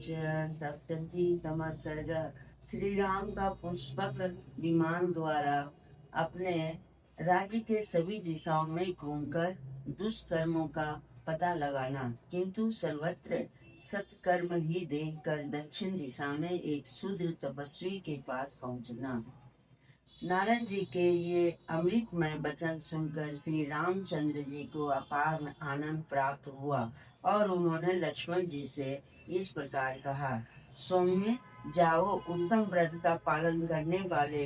सप्ततितम सर्ग। श्री राम का पुष्पक विमान द्वारा अपने राज्य के सभी दिशाओं में घूमकर दुष्कर्मों का पता लगाना, किंतु सर्वत्र सत्कर्म ही देखकर दक्षिण दिशा में एक शूद्र तपस्वी के पास पहुंचना। नारद जी के ये अमृतमय वचन सुनकर श्री रामचंद्र जी को अपार आनंद प्राप्त हुआ और उन्होंने लक्ष्मण जी से इस प्रकार कहा, सौम्य, जाओ, उत्तम व्रत का पालन करने वाले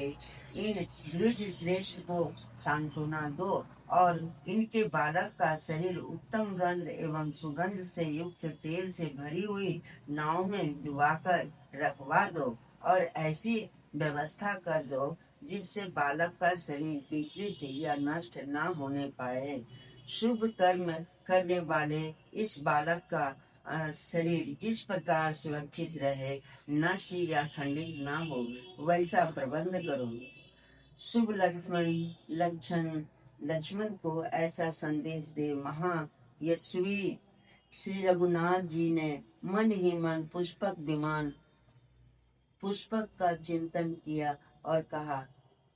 इन द्विज श्रेष्ठ को सांत्वना दो और इनके बालक का शरीर उत्तम गंध एवं सुगंध से युक्त तेल से भरी हुई नाव में डुबाकर रखवा दो और ऐसी व्यवस्था कर दो जिससे बालक का शरीर विकृत या नष्ट न होने पाए। शुभ कर्म करने वाले इस बालक का शरीर जिस प्रकार सुरक्षित रहे, नष्ट या खंडित न हो, वैसा प्रबंध करो। शुभ लक्ष्मण को ऐसा संदेश दे महायशस्वी श्री रघुनाथ जी ने मन ही मन पुष्पक का चिंतन किया और कहा,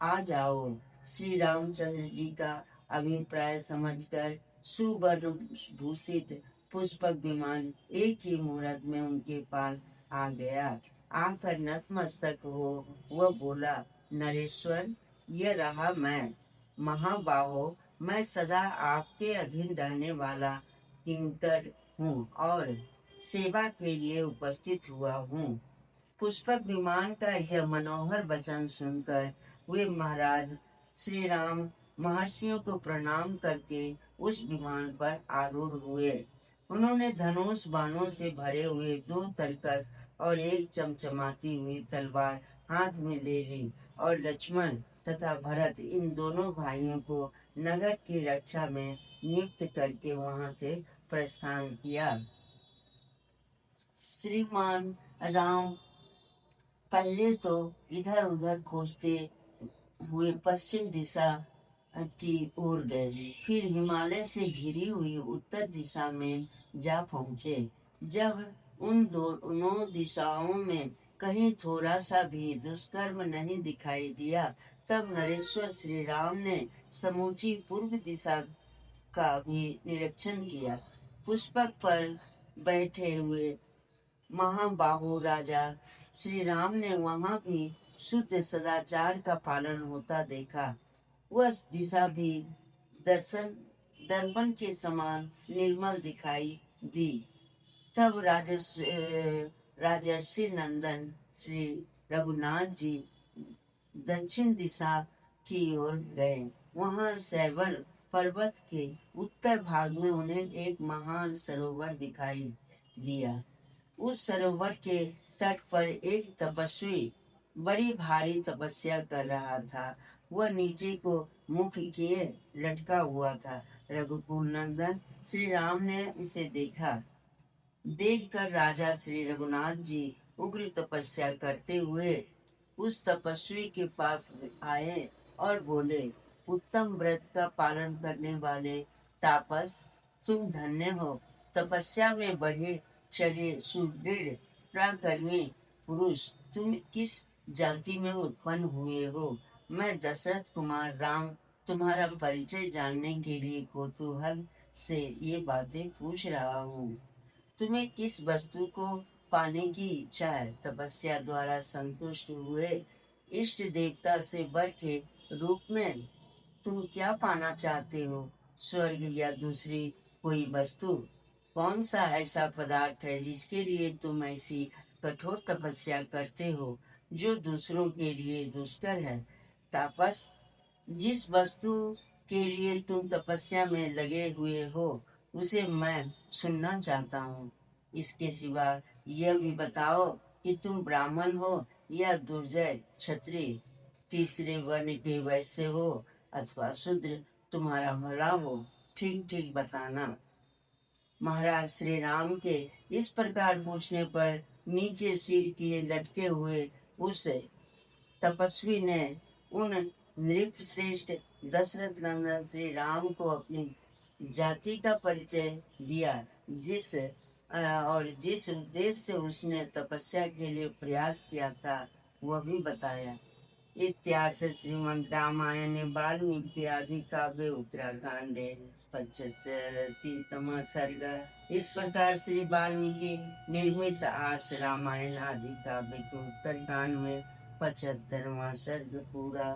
आ जाओ। श्री रामचंद्र जी का अभिप्राय समझकर सुवर्ण भूषित पुष्पक विमान एक ही मुहूर्त में उनके पास आ गया। आकर नतमस्तक हो वह बोला, नरेश्वर, यह रहा मैं, महाबाहो, मैं सदा आपके अधीन रहने वाला किंकर हूँ और सेवा के लिए उपस्थित हुआ हूँ। पुष्पक विमान का यह मनोहर वचन सुनकर वे महाराज श्री राम महर्षियों को प्रणाम करके उस विमान पर आरूढ़ हुए। उन्होंने धनुष बाणों से भरे हुए 2 तरकस और एक चमचमाती हुई तलवार हाथ में ले ली और लक्ष्मण तथा भरत इन दोनों भाइयों को नगर की रक्षा में नियुक्त करके वहां से प्रस्थान किया। श्रीमान राम पहले तो इधर उधर खोजते हुए पश्चिम दिशा की ओर गए, फिर हिमालय से घिरी हुई उत्तर दिशा में जा पहुँचे। जब उन दोनों दिशाओं में कहीं थोड़ा सा भी दुष्कर्म नहीं दिखाई दिया, तब नरेश्वर श्री राम ने समूची पूर्व दिशा का भी निरीक्षण किया। पुष्पक पर बैठे हुए महाबाहु राजा श्री राम ने वहां भी शुद्ध सदाचार का पालन होता देखा। वह दिशा भी दर्पण के समान निर्मल दिखाई दी। तब राजर्षि नंदन श्री रघुनाथ जी दक्षिण दिशा की ओर गए। वहां सैवल पर्वत के उत्तर भाग में उन्हें एक महान सरोवर दिखाई दिया। उस सरोवर के तट पर एक तपस्वी बड़ी भारी तपस्या कर रहा था। वह नीचे को मुख किए लटका हुआ था। रघुकुल नंदन श्री राम ने उसे देखा। देखकर राजा श्री रघुनाथ जी उग्र तपस्या करते हुए उस तपस्वी के पास आए और बोले, उत्तम व्रत का पालन करने वाले तापस, तुम धन्य हो। तपस्या में बढ़े चले सुदृढ़ पराक्रमी पुरुष, तुम किस जाति में उत्पन्न हुए हो? मैं दशरथ कुमार राम तुम्हारा परिचय जानने के लिए कौतूहल से ये बातें पूछ रहा हूँ। तुम्हें किस वस्तु को पाने की इच्छा है? तपस्या द्वारा संतुष्ट हुए इष्ट देवता से बढ़ के रूप में तुम क्या पाना चाहते हो? स्वर्ग या दूसरी कोई वस्तु? कौन सा ऐसा पदार्थ है जिसके लिए तुम ऐसी कठोर तपस्या करते हो, जो दूसरों के लिए दुष्कर है? तापस, जिस वस्तु के लिए तुम तपस्या में लगे हुए हो उसे मैं सुनना चाहता हूँ। इसके सिवा यह भी बताओ कि तुम ब्राह्मण हो या दुर्जय क्षत्रिय, तीसरे वर्ण के वैश्य हो अथवा शूद्र, तुम्हारा भला हो, ठीक ठीक बताना। महाराज श्री राम के इस प्रकार पूछने पर नीचे सिर किए लटके हुए उस तपस्वी ने उन नृप श्रेष्ठ दशरथ नंदन श्री राम को अपनी जाति का परिचय दिया, जिस और जिस उद्देश्य से उसने तपस्या के लिए प्रयास किया था वह भी बताया। इत्यास श्रीमद् रामायणे वाल्मीकि आदि काव्ये उत्तराखंडे पंचशीतम सर्ग। इस प्रकार श्री वाल्मीकि निर्मित आर्ष रामायण आदि काव्य के उत्तरकांड में 75वां सर्ग पूरा